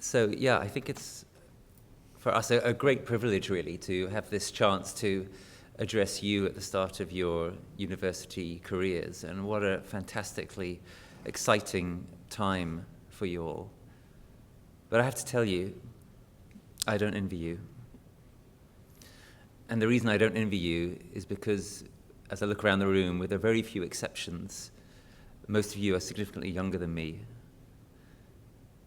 So yeah, I think it's for us a great privilege really to have this chance to address you at the start of your university careers, and what a fantastically exciting time for you all. But I have to tell you, I don't envy you. And the reason I don't envy you is because as I look around the room, with a very few exceptions, most of you are significantly younger than me.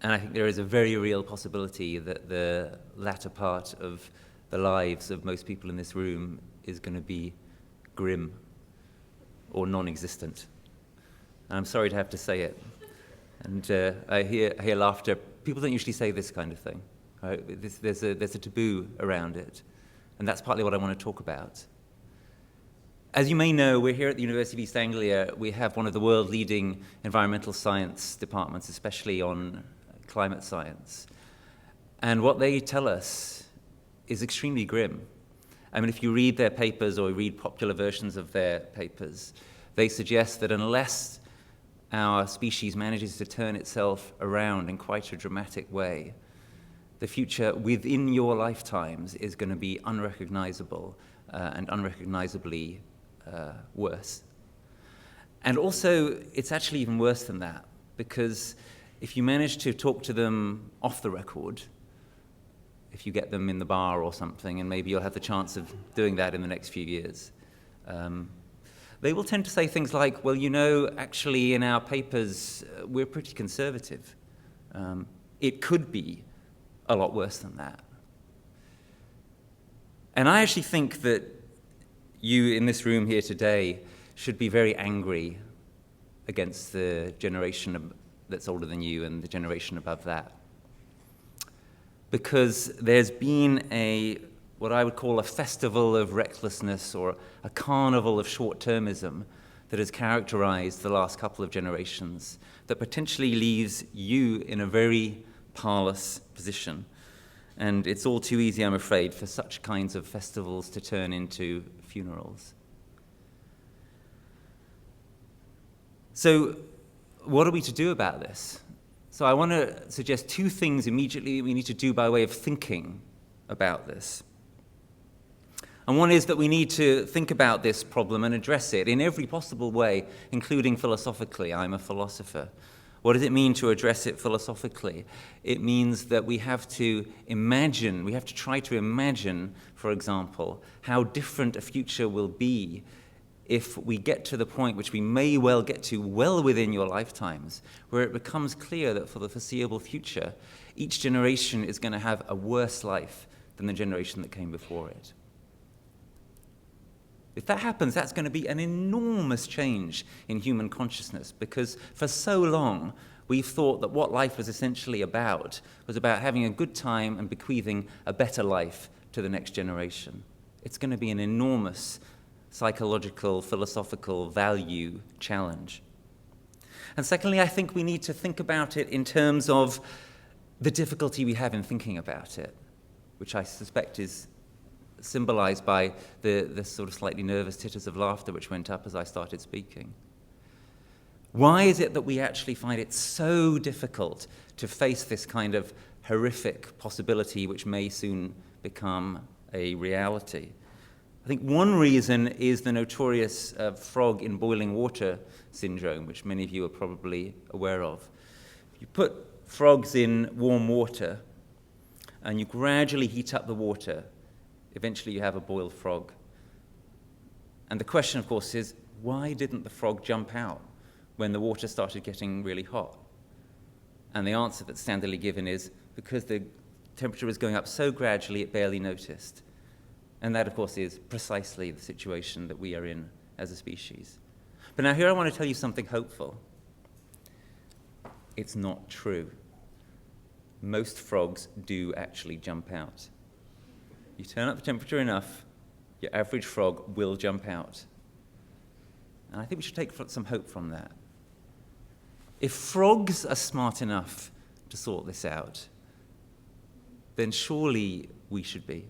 And I think there is a very real possibility that the latter part of the lives of most people in this room is going to be grim or non-existent. And I'm sorry to have to say it. And I hear laughter. People don't usually say this kind of thing. Right? There's a taboo around it. And that's partly what I want to talk about. As you may know, we're here at the University of East Anglia. We have one of the world-leading environmental science departments, especially on climate science. And what they tell us is extremely grim. I mean, if you read their papers or read popular versions of their papers, they suggest that unless our species manages to turn itself around in quite a dramatic way, the future within your lifetimes is going to be unrecognizable and unrecognizably worse. And also, it's actually even worse than that, because if you manage to talk to them off the record, if you get them in the bar or something, and maybe you'll have the chance of doing that in the next few years, they will tend to say things like, well, you know, actually in our papers, we're pretty conservative. It could be a lot worse than that. And I actually think that you in this room here today should be very angry against the generation that's older than you and the generation above that. Because there's been what I would call a festival of recklessness or a carnival of short-termism that has characterized the last couple of generations that potentially leaves you in a very parlous position. And it's all too easy, I'm afraid, for such kinds of festivals to turn into funerals. So what are we to do about this? So I want to suggest two things immediately we need to do by way of thinking about this. And one is that we need to think about this problem and address it in every possible way, including philosophically. I'm a philosopher. What does it mean to address it philosophically? It means that we have to try to imagine, for example, how different a future will be if we get to the point, which we may well get to well within your lifetimes, where it becomes clear that for the foreseeable future, each generation is going to have a worse life than the generation that came before it. If that happens, that's going to be an enormous change in human consciousness, because for so long we've thought that what life was essentially about was about having a good time and bequeathing a better life to the next generation. It's going to be an enormous psychological, philosophical value challenge. And secondly, I think we need to think about it in terms of the difficulty we have in thinking about it, which I suspect is symbolized by the sort of slightly nervous titters of laughter which went up as I started speaking. Why is it that we actually find it so difficult to face this kind of horrific possibility which may soon become a reality? I think one reason is the notorious frog in boiling water syndrome, which many of you are probably aware of. If you put frogs in warm water and you gradually heat up the water, eventually you have a boiled frog. And the question, of course, is, why didn't the frog jump out when the water started getting really hot? And the answer that's standardly given is, because the temperature was going up so gradually it barely noticed. And that, of course, is precisely the situation that we are in as a species. But now here I want to tell you something hopeful. It's not true. Most frogs do actually jump out. You turn up the temperature enough, your average frog will jump out. And I think we should take some hope from that. If frogs are smart enough to sort this out, then surely we should be.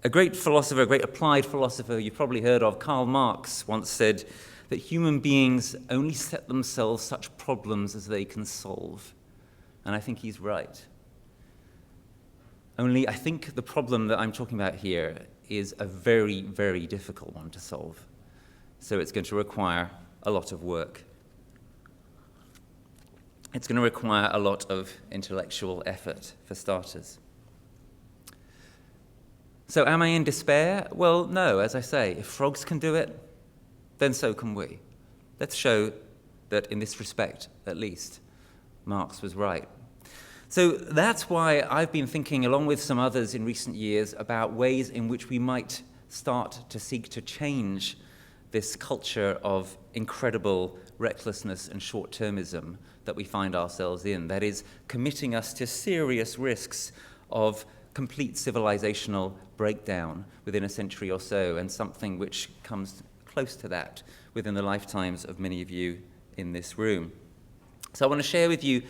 A great philosopher, a great applied philosopher you've probably heard of, Karl Marx, once said that human beings only set themselves such problems as they can solve. And I think he's right. Only I think the problem that I'm talking about here is a very, very difficult one to solve. So it's going to require a lot of work. It's going to require a lot of intellectual effort, for starters. So am I in despair? Well, no, as I say, if frogs can do it, then so can we. Let's show that in this respect, at least, Marx was right. So that's why I've been thinking, along with some others in recent years, about ways in which we might start to seek to change this culture of incredible recklessness and short-termism that we find ourselves in. That is, committing us to serious risks of complete civilizational breakdown within a century or so, and something which comes close to that within the lifetimes of many of you in this room. So I want to share with you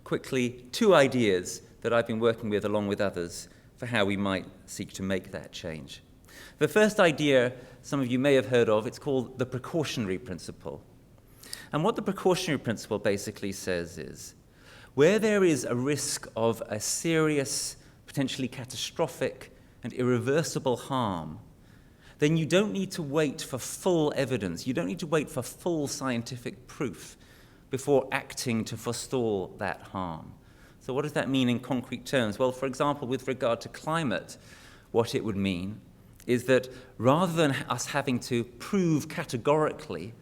quickly 2 ideas that I've been working with along with others for how we might seek to make that change. The first idea, some of you may have heard of, it's called the Precautionary Principle. And what the Precautionary Principle basically says is, where there is a risk of a serious, potentially catastrophic and irreversible harm, then you don't need to wait for full evidence, you don't need to wait for full scientific proof before acting to forestall that harm. So what does that mean in concrete terms? Well, for example, with regard to climate, what it would mean is that rather than us having to prove categorically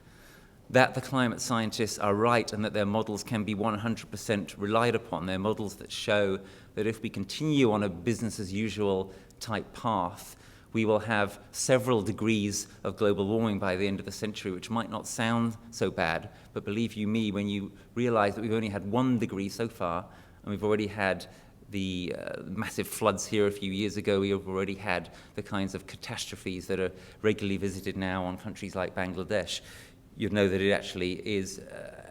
that the climate scientists are right and that their models can be 100% relied upon, they're models that show that if we continue on a business-as-usual type path, we will have several degrees of global warming by the end of the century, which might not sound so bad, but believe you me, when you realize that we've only had 1 degree so far, and we've already had the massive floods here a few years ago, we have already had the kinds of catastrophes that are regularly visited now on countries like Bangladesh, you'd know that it actually is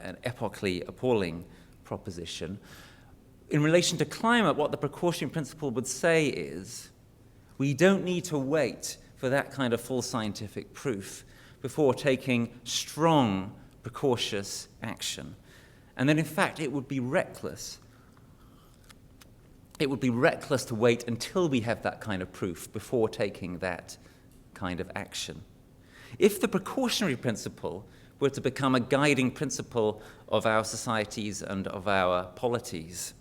an epocally appalling proposition. In relation to climate, what the Precautionary Principle would say is, we don't need to wait for that kind of full scientific proof before taking strong, precautious action. And then, in fact, it would be reckless. It would be reckless to wait until we have that kind of proof before taking that kind of action. If the Precautionary Principle were to become a guiding principle of our societies and of our polities,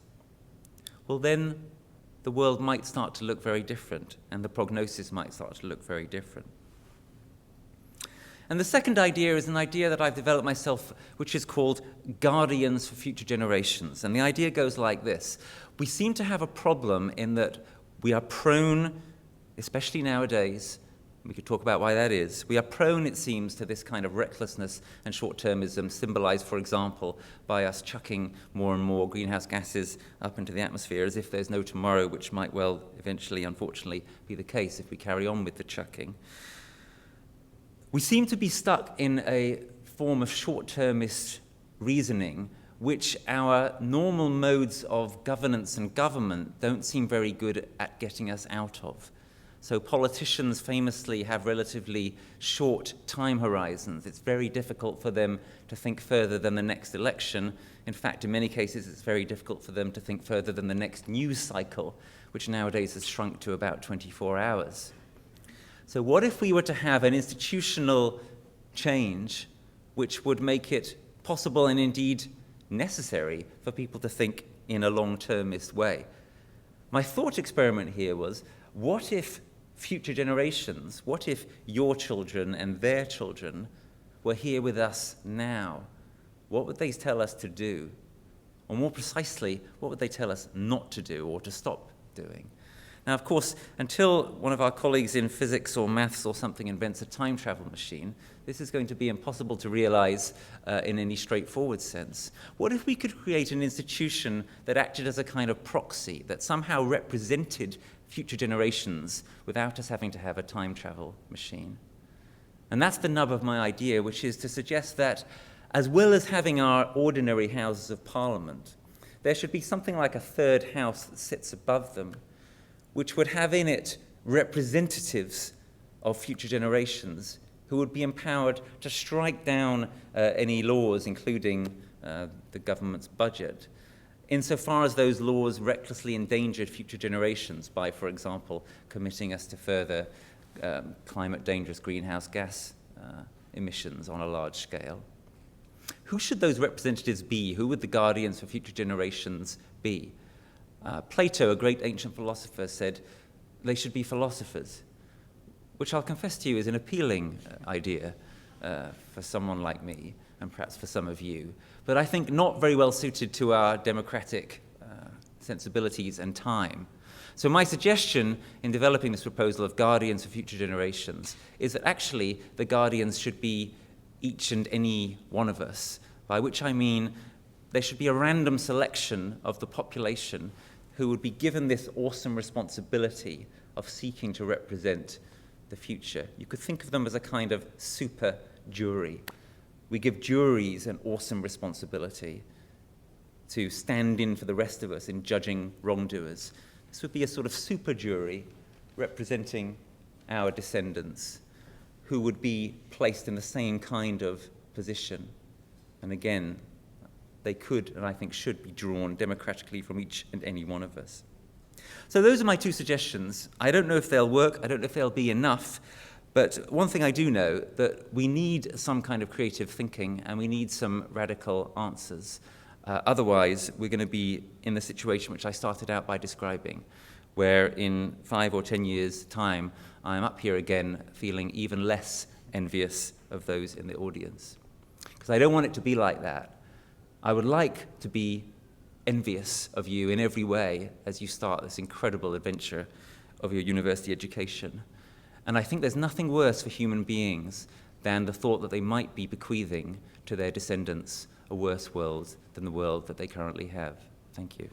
well, then the world might start to look very different, and the prognosis might start to look very different. And the second idea is an idea that I've developed myself, which is called guardians for future generations. And the idea goes like this. We seem to have a problem in that we are prone, especially nowadays, we could talk about why that is. We are prone, it seems, to this kind of recklessness and short-termism, symbolized, for example, by us chucking more and more greenhouse gases up into the atmosphere as if there's no tomorrow, which might well eventually, unfortunately, be the case if we carry on with the chucking. We seem to be stuck in a form of short-termist reasoning, which our normal modes of governance and government don't seem very good at getting us out of. So politicians famously have relatively short time horizons. It's very difficult for them to think further than the next election. In fact, in many cases, it's very difficult for them to think further than the next news cycle, which nowadays has shrunk to about 24 hours. So what if we were to have an institutional change which would make it possible and indeed necessary for people to think in a long-termist way? My thought experiment here was, what if future generations, what if your children and their children were here with us now? What would they tell us to do? Or more precisely, what would they tell us not to do or to stop doing? Now, of course, until one of our colleagues in physics or maths or something invents a time travel machine, this is going to be impossible to realize in any straightforward sense. What if we could create an institution that acted as a kind of proxy, that somehow represented future generations without us having to have a time travel machine? And that's the nub of my idea, which is to suggest that as well as having our ordinary Houses of Parliament, there should be something like a third house that sits above them, which would have in it representatives of future generations who would be empowered to strike down any laws, including the government's budget, insofar as those laws recklessly endangered future generations by, for example, committing us to further climate-dangerous greenhouse gas emissions on a large scale. Who should those representatives be? Who would the guardians for future generations be? Plato, a great ancient philosopher, said they should be philosophers, which I'll confess to you is an appealing idea for someone like me, and perhaps for some of you, but I think not very well suited to our democratic sensibilities and time. So my suggestion in developing this proposal of guardians for future generations is that actually the guardians should be each and any one of us, by which I mean there should be a random selection of the population who would be given this awesome responsibility of seeking to represent the future. You could think of them as a kind of super jury. We give juries an awesome responsibility to stand in for the rest of us in judging wrongdoers. This would be a sort of super jury representing our descendants who would be placed in the same kind of position. And again, they could, and I think should, be drawn democratically from each and any one of us. So those are my two suggestions. I don't know if they'll work, I don't know if they'll be enough, but one thing I do know, that we need some kind of creative thinking and we need some radical answers. Otherwise, we're going to be in the situation which I started out by describing, where in 5 or 10 years' time, I'm up here again feeling even less envious of those in the audience. Because I don't want it to be like that. I would like to be envious of you in every way as you start this incredible adventure of your university education. And I think there's nothing worse for human beings than the thought that they might be bequeathing to their descendants a worse world than the world that they currently have. Thank you.